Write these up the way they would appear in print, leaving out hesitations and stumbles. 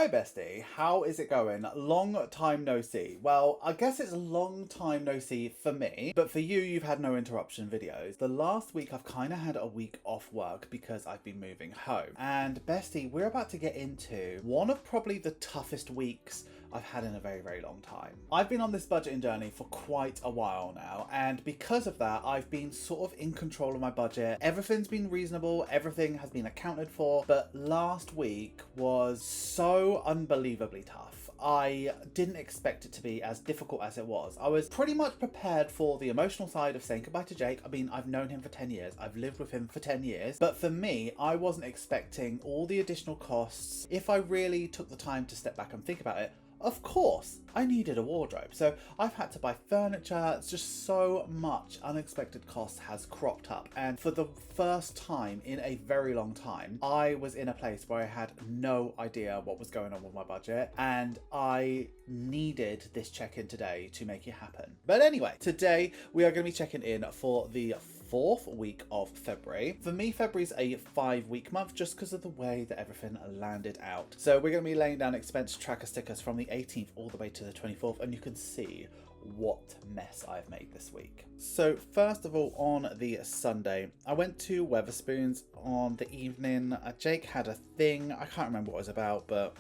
Hi bestie, how is it going? Long time no see. Well, I guess it's a long time no see for me, but for you, you've had no interruption videos. The last week I've kind of had a week off work because I've been moving home. And bestie, we're about to get into one of probably the toughest weeks I've had in a very, very long time. I've been on this budgeting journey for quite a while now, and because of that, I've been sort of in control of my budget. Everything's been reasonable, everything has been accounted for, but last week was so unbelievably tough. I didn't expect it to be as difficult as it was. I was pretty much prepared for the emotional side of saying goodbye to Jake. I mean, I've known him for 10 years. I've lived with him for 10 years. But for me, I wasn't expecting all the additional costs. If I really took the time to step back and think about it, of course, I needed a wardrobe. So I've had to buy furniture. It's just so much unexpected cost has cropped up. And for the first time in a very long time, I was in a place where I had no idea what was going on with my budget. And I needed this check-in today to make it happen. But anyway, today we are going to be checking in for the fourth week of February. For me, February's a 5-week month just because of the way that everything landed out. So we're going to be laying down expense tracker stickers from the 18th all the way to the 24th, and you can see what mess I've made this week. So first of all, on the Sunday, I went to Weatherspoons on the evening. Jake had a thing. I can't remember what it was about, but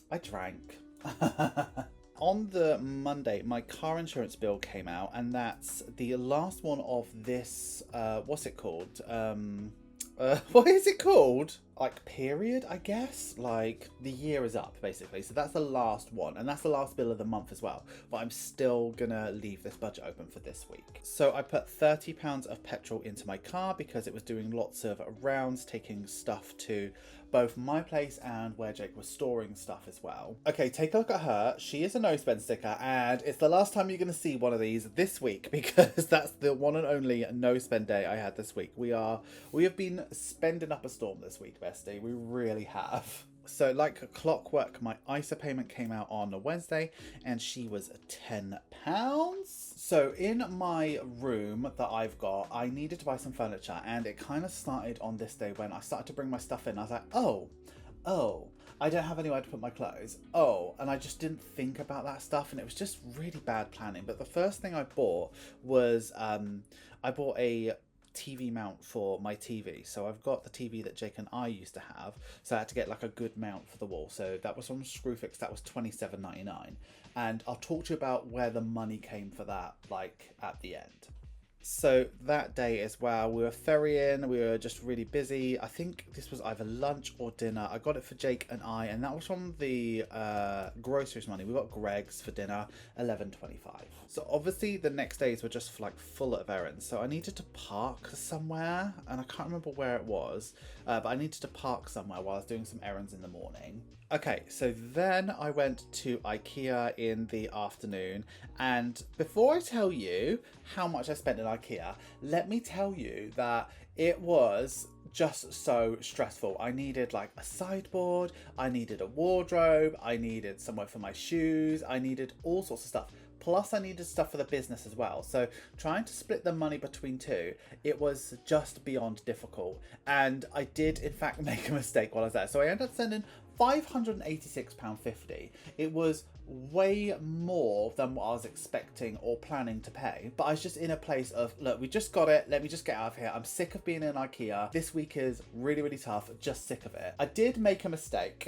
I drank. On the Monday, my car insurance bill came out, and that's the last one of this, what's it called? What is it called? Like period, I guess? Like the year is up, basically. So that's the last one, and that's the last bill of the month as well. But I'm still gonna leave this budget open for this week. So I put £30 of petrol into my car because it was doing lots of rounds, taking stuff to both my place and where Jake was storing stuff as well. Okay, take a look at her. She is a no spend sticker, and it's the last time you're gonna see one of these this week because that's the one and only no spend day I had this week. We have been spending up a storm this week, bestie. We really have. So like clockwork, my ISA payment came out on a Wednesday and she was £10. So in my room that I've got, I needed to buy some furniture, and it kind of started on this day when I started to bring my stuff in. I was like, oh, I don't have anywhere to put my clothes. Oh, and I just didn't think about that stuff, and it was just really bad planning. But the first thing I bought was I bought a TV mount for my TV. So I've got the TV that Jake and I used to have, so I had to get like a good mount for the wall. So that was from Screwfix. That was $27.99, and I'll talk to you about where the money came for that like at the end. So that day as well, we were ferrying, we were just really busy. I think this was either lunch or dinner. I got it for Jake and I, and that was from the groceries money. We got Greg's for dinner, $11.25. So obviously the next days were just like full of errands. So I needed to park somewhere, and I can't remember where it was, but I needed to park somewhere while I was doing some errands in the morning. Okay, so then I went to IKEA in the afternoon, and before I tell you how much I spent in IKEA, let me tell you that it was just so stressful. I needed like a sideboard, I needed a wardrobe, I needed somewhere for my shoes, I needed all sorts of stuff. Plus I needed stuff for the business as well. So trying to split the money between two, it was just beyond difficult. And I did in fact make a mistake while I was there. So I ended up sending £586.50. It was way more than what I was expecting or planning to pay, but I was just in a place of, look, we just got it, let me just get out of here. I'm sick of being in IKEA. This week is really, really tough, just sick of it. I did make a mistake.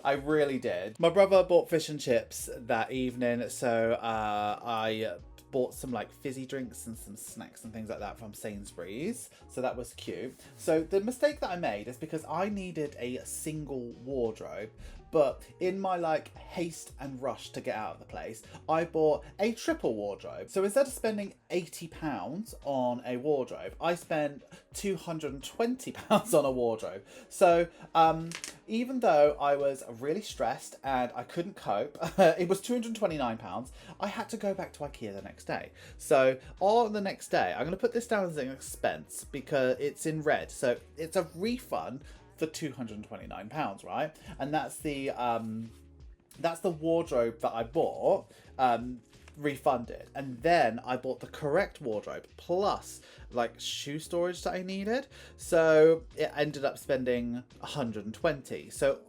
I really did. My brother bought fish and chips that evening, so I bought some like fizzy drinks and some snacks and things like that from Salisbury's, so that was cute. So the mistake that I made is because I needed a single wardrobe, but in my like haste and rush to get out of the place, I bought a triple wardrobe. So instead of spending £80 on a wardrobe, I spent £220 on a wardrobe. So even though I was really stressed and I couldn't cope, it was £229, I had to go back to IKEA the next day. So on the next day, I'm going to put this down as an expense because it's in red. So it's a refund for £229, right? And that's the wardrobe that I bought, refunded. And then I bought the correct wardrobe plus like shoe storage that I needed. So it ended up spending 120. So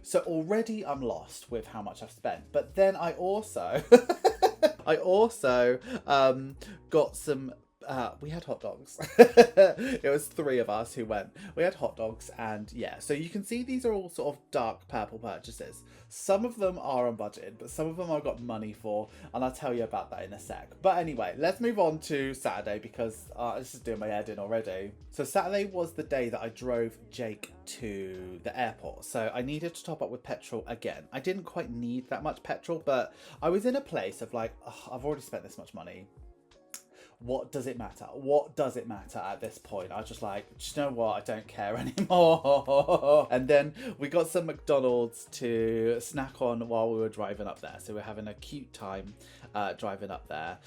So already I'm lost with how much I've spent. But then I also I also got some we had hot dogs. It was 3 of us who went. We had hot dogs, and yeah, so you can see these are all sort of dark purple purchases. Some of them are unbudgeted, but some of them I've got money for, and I'll tell you about that in a sec. But anyway, let's move on to Saturday, because this is doing my head in already. So Saturday was the day that I drove Jake to the airport, so I needed to top up with petrol again. I didn't quite need that much petrol, but I was in a place of like, oh, I've already spent this much money. What does it matter? What does it matter at this point? I was just like, you know what? I don't care anymore. And then we got some McDonald's to snack on while we were driving up there. So we're having a cute time driving up there.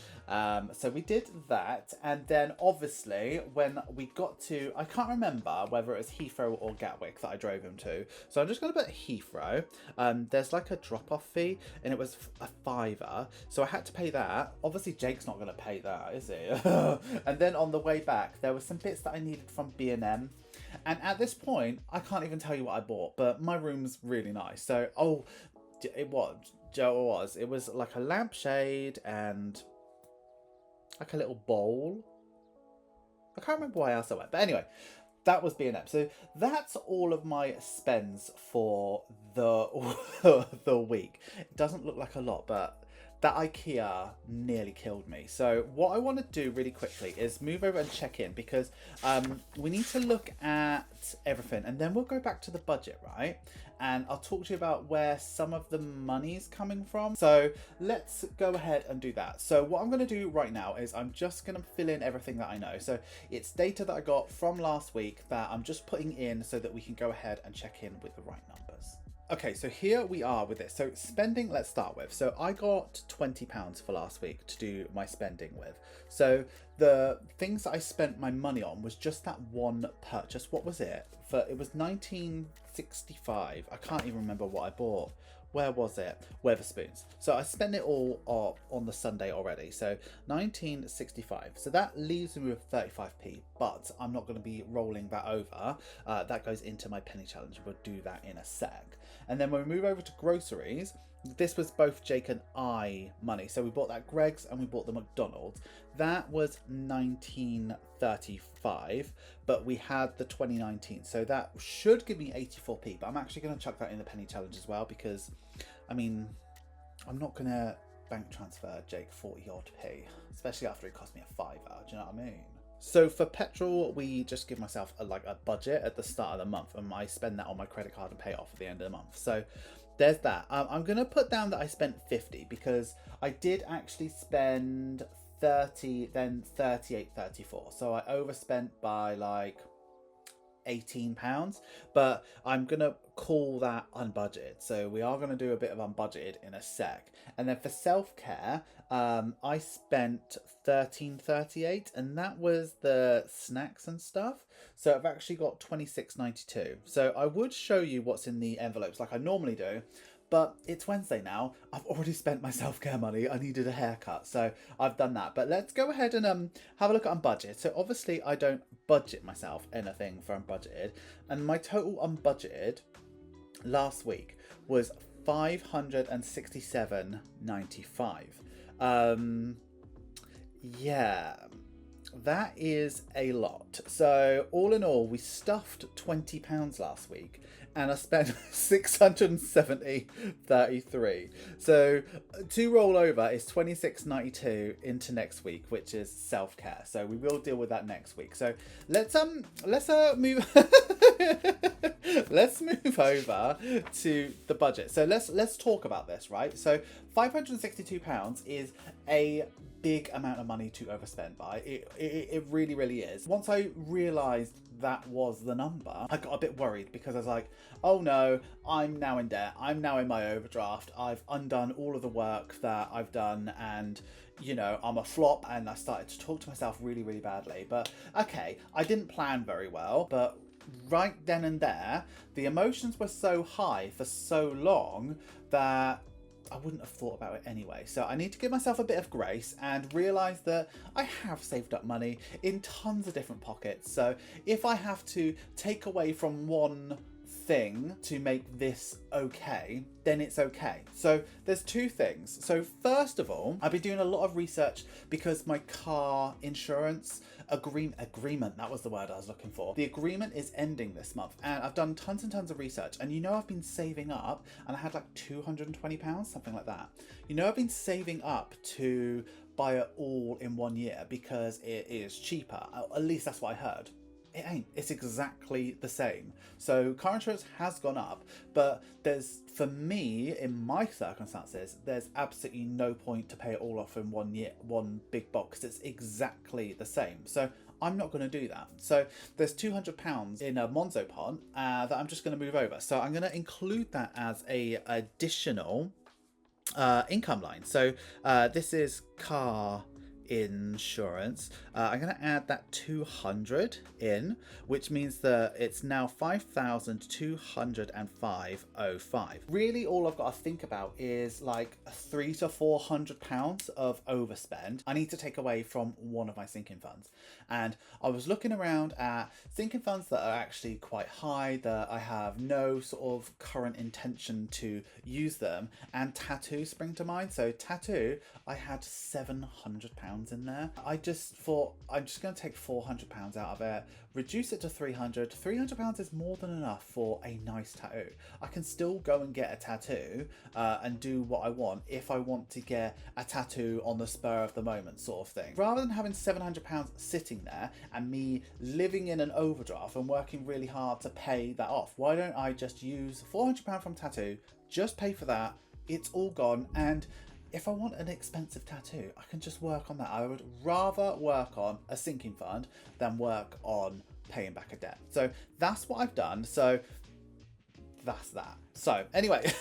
So we did that. And then obviously when we got to, I can't remember whether it was Heathrow or Gatwick that I drove him to. So I'm just going to put Heathrow. There's like a drop-off fee, and it was a £5. So I had to pay that. Obviously Jake's not going to pay that, is he? And then on the way back, there were some bits that I needed from B&M. And at this point, I can't even tell you what I bought, but my room's really nice. So, it was like a lampshade and like a little bowl. I can't remember why else I went, but anyway, that was B&M. So that's all of my spends for the the week. It doesn't look like a lot, but that IKEA nearly killed me. So what I want to do really quickly is move over and check in, because we need to look at everything, and then we'll go back to the budget, right? And I'll talk to you about where some of the money's coming from. So let's go ahead and do that. So what I'm going to do right now is I'm just going to fill in everything that I know. So it's data that I got from last week that I'm just putting in so that we can go ahead and check in with the right numbers. Okay, so here we are with this. So spending, let's start with. So I got £20 for last week to do my spending with. So the things that I spent my money on was just that one purchase. What was it? It was 1965. I can't even remember what I bought. Where was it? Weatherspoons. So I spent it all on the Sunday already. So 1965. So that leaves me with 35p, but I'm not going to be rolling that over. That goes into my penny challenge. We'll do that in a sec. And then when we move over to groceries, this was both Jake and I money. So we bought that Greggs and we bought the McDonald's. That was 1935, but we had the 2019. So that should give me 84p, but I'm actually going to chuck that in the penny challenge as well, because, I mean, I'm not going to bank transfer Jake 40 odd p, especially after it cost me a £5. Do you know what I mean? So for petrol, we just give myself a budget at the start of the month, and I spend that on my credit card and pay it off at the end of the month. So there's that. I'm going to put down that I spent 50, because I did actually spend 30, then 38, 34. So I overspent by like £18, but I'm going to call that unbudgeted. So we are going to do a bit of unbudgeted in a sec. And then for self-care, I spent £13.38, and that was the snacks and stuff. So I've actually got £26.92. So I would show you what's in the envelopes like I normally do, but it's Wednesday now. I've already spent my self-care money. I needed a haircut, so I've done that. But let's go ahead and have a look at unbudgeted. So obviously I don't budget myself anything for unbudgeted, and my total unbudgeted last week was £567.95. Yeah, that is a lot. So all in all, we stuffed £20 last week, and I spent £670.33. So to roll over is £26.92 into next week, which is self-care. So we will deal with that next week. So let's move let's move over to the budget. So let's talk about this, right? So £562 is a big amount of money to overspend by. It really, really is. Once I realised that was the number, I got a bit worried, because I was like, oh no, I'm now in debt. I'm now in my overdraft. I've undone all of the work that I've done, and you know, I'm a flop. And I started to talk to myself really, really badly. But okay, I didn't plan very well, but right then and there, the emotions were so high for so long that I wouldn't have thought about it anyway. So I need to give myself a bit of grace and realise that I have saved up money in tons of different pockets. So if I have to take away from one thing to make this okay, then it's okay. So there's two things. So first of all, I've been doing a lot of research because my car insurance agreement, that was the word I was looking for. The agreement is ending this month, and I've done tons and tons of research, and I've been saving up, and I had like £220, something like that. I've been saving up to buy it all in 1 year because it is cheaper. At least that's what I heard. It ain't. It's exactly the same. So car insurance has gone up, but for me, in my circumstances, there's absolutely no point to pay it all off in 1 year, one big box. It's exactly the same. So I'm not going to do that. So there's £200 in a Monzo pod that I'm just going to move over. So I'm going to include that as a additional income line. So this is car insurance. I'm going to add that 200 in, which means that it's now 5,205.05. Really, all I've got to think about is like £300 to £400 of overspend I need to take away from one of my sinking funds. And I was looking around at sinking funds that are actually quite high, that I have no sort of current intention to use them, and Tattoo spring to mind. So Tattoo, I had £700 in there. I just thought I'm just going to take £400 out of it, reduce it to £300. £300 is more than enough for a nice tattoo. I can still go and get a tattoo and do what I want if I want to get a tattoo on the spur of the moment sort of thing. Rather than having £700 sitting there and me living in an overdraft and working really hard to pay that off, why don't I just use £400 from Tattoo, just pay for that, it's all gone, and if I want an expensive tattoo, I can just work on that. I would rather work on a sinking fund than work on paying back a debt. So that's what I've done. So that's that. So anyway,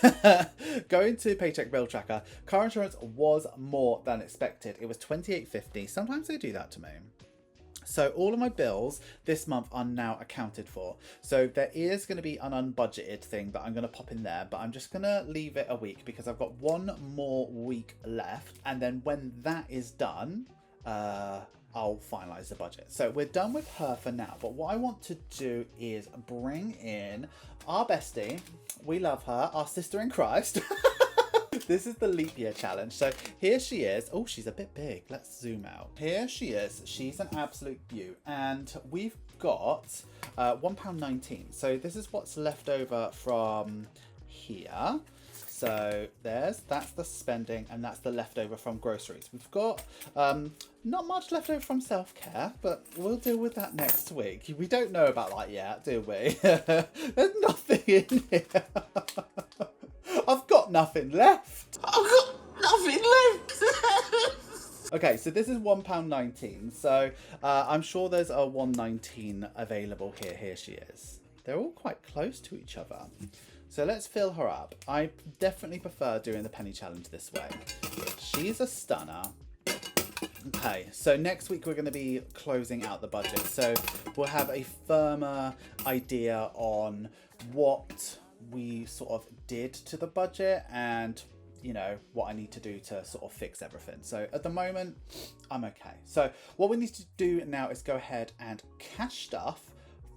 going to Paycheck Bill Tracker, car insurance was more than expected. It was $28.50. Sometimes they do that to me. So all of my bills this month are now accounted for. So there is going to be an unbudgeted thing that I'm going to pop in there, but I'm just going to leave it a week because I've got one more week left. And then when that is done, I'll finalize the budget. So we're done with her for now. But what I want to do is bring in our bestie. We love her, our sister in Christ. This is the leap year challenge. So here she is. Oh, she's a bit big. Let's zoom out. Here she is. She's an absolute beaut. And we've got £1.19. So this is what's left over from here. So that's the spending, and that's the leftover from groceries. We've got not much left over from self-care, but we'll deal with that next week. We don't know about that yet, do we? There's nothing in here. I've got nothing left. I've got nothing left. Okay, so this is £1.19. So I'm sure there's a £1.19 available here. Here she is. They're all quite close to each other. So let's fill her up. I definitely prefer doing the penny challenge this way. She's a stunner. Okay, so next week we're going to be closing out the budget. So we'll have a firmer idea on what we sort of did to the budget and, you know, what I need to do to sort of fix everything. So at the moment, I'm okay. So what we need to do now is go ahead and cash stuff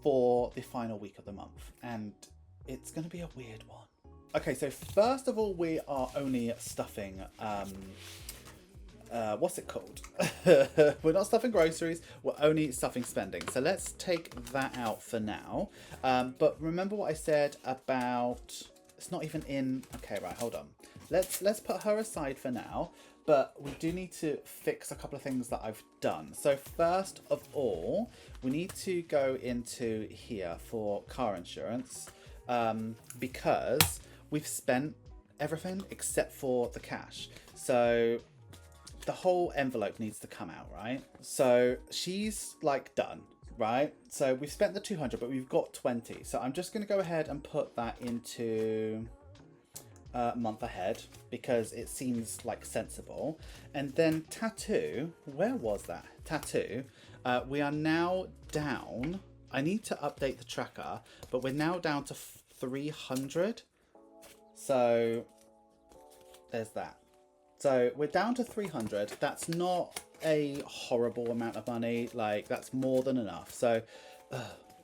for the final week of the month. And it's going to be a weird one. Okay, so first of all, we are only stuffing, what's it called? We're not stuffing groceries, we're only stuffing spending. So let's take that out for now. But remember what I said about, it's not even in, okay, right, hold on. Let's put her aside for now, but we do need to fix a couple of things that I've done. So first of all, we need to go into here for car insurance. Because we've spent everything except for the cash. So the whole envelope needs to come out, right? So she's like done, right? So we've spent the 200, but we've got 20. So I'm just going to go ahead and put that into month ahead because it seems like sensible. And then Tattoo, where was that? Tattoo, we are now down. I need to update the tracker, but we're now down to 300. So there's that. So we're down to 300. That's not a horrible amount of money. Like, that's more than enough. So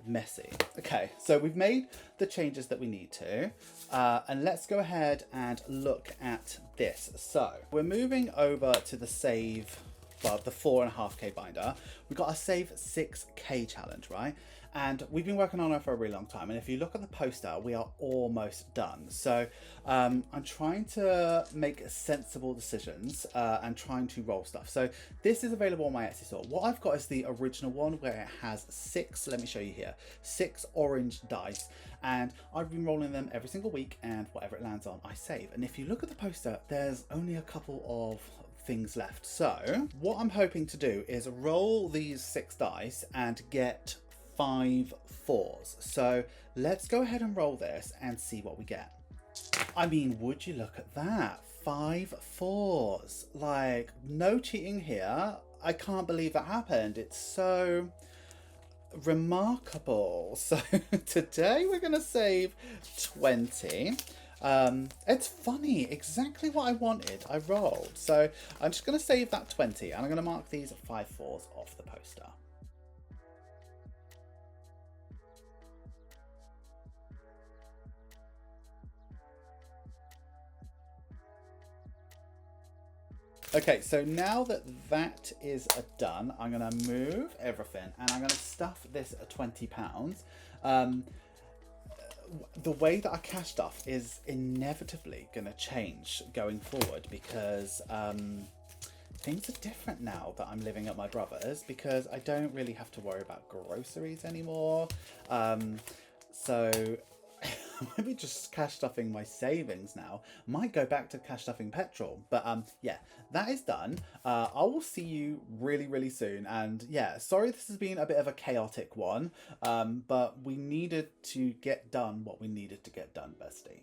messy. Okay, so we've made the changes that we need to, and let's go ahead and look at this. So we're moving over to the save, well, the 4.5k binder. We've got a save 6k challenge, right? And we've been working on it for a really long time. And if you look at the poster, we are almost done. So I'm trying to make sensible decisions and trying to roll stuff. So this is available on my Etsy store. What I've got is the original one where it has 6, let me show you here, 6 orange dice. And I've been rolling them every single week, and whatever it lands on, I save. And if you look at the poster, there's only a couple of things left. So what I'm hoping to do is roll these 6 dice and get 5 4s. So let's go ahead and roll this and see what we get. I mean, would you look at that? 5 4s. Like, no cheating here. I can't believe that happened. It's so remarkable. So today we're gonna save 20. It's funny, exactly what I wanted, I rolled. So I'm just going to save that 20 and I'm going to mark these 5 4s off the poster. Okay, so now that that is done, I'm going to move everything and I'm going to stuff this at £20. The way that I cash stuff is inevitably going to change going forward because things are different now that I'm living at my brother's, because I don't really have to worry about groceries anymore. So maybe just cash stuffing my savings now. Might go back to cash stuffing petrol, but yeah, that is done. I will see you really soon, and yeah, sorry this has been a bit of a chaotic one, but we needed to get done what we needed to get done, bestie.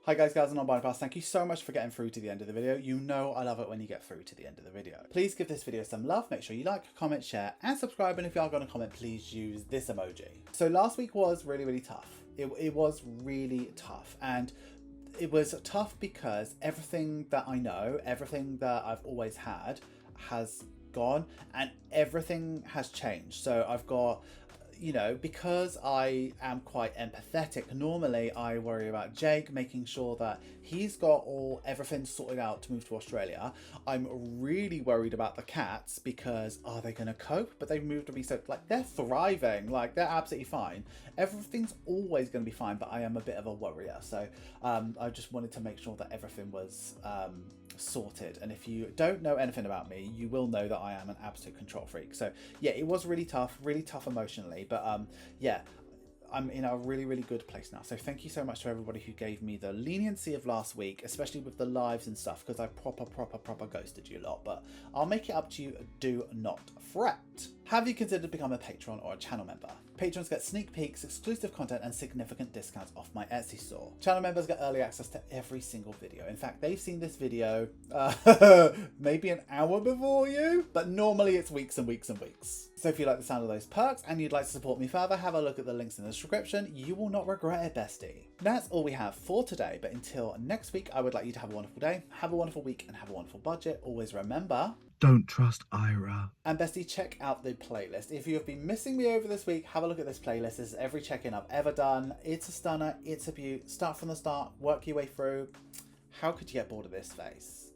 Hi guys, gals and non-binary pals, thank you so much for getting through to the end of the video. You know I love it when you get through to the end of the video. Please give this video some love, make sure you like, comment, share and subscribe, and if you are going to comment, please use this emoji. So last week was really tough. It was really tough, and it was tough because everything that I know, everything that I've always had has gone and everything has changed. So I've got, you know, because I am quite empathetic, normally I worry about Jake, making sure that he's got everything sorted out to move to Australia. I'm really worried about the cats because are they going to cope? But they've moved to me, so like they're thriving, like they're absolutely fine. Everything's always going to be fine, but I am a bit of a worrier. So I just wanted to make sure that everything was sorted. And if you don't know anything about me, you will know that I am an absolute control freak. So yeah, it was really tough emotionally, but yeah, I'm in a really good place now. So thank you so much to everybody who gave me the leniency of last week, especially with the lives and stuff, because I proper ghosted you a lot, but I'll make it up to you. Do not fret. Have you considered becoming a patron or a channel member? Patrons get sneak peeks, exclusive content and significant discounts off my Etsy store. Channel members get early access to every single video. In fact, they've seen this video maybe an hour before you, but normally it's weeks and weeks. So if you like the sound of those perks and you'd like to support me further, have a look at the links in the description. You will not regret it, bestie. That's all we have for today, but until next week, I would like you to have a wonderful day, have a wonderful week and have a wonderful budget. Always remember, don't trust Ira. and bestie, check out the playlist. If you have been missing me over this week, have a look at this playlist. This is every check-in I've ever done. It's a stunner, it's a beaut. Start from the start, work your way through. How could you get bored of this face?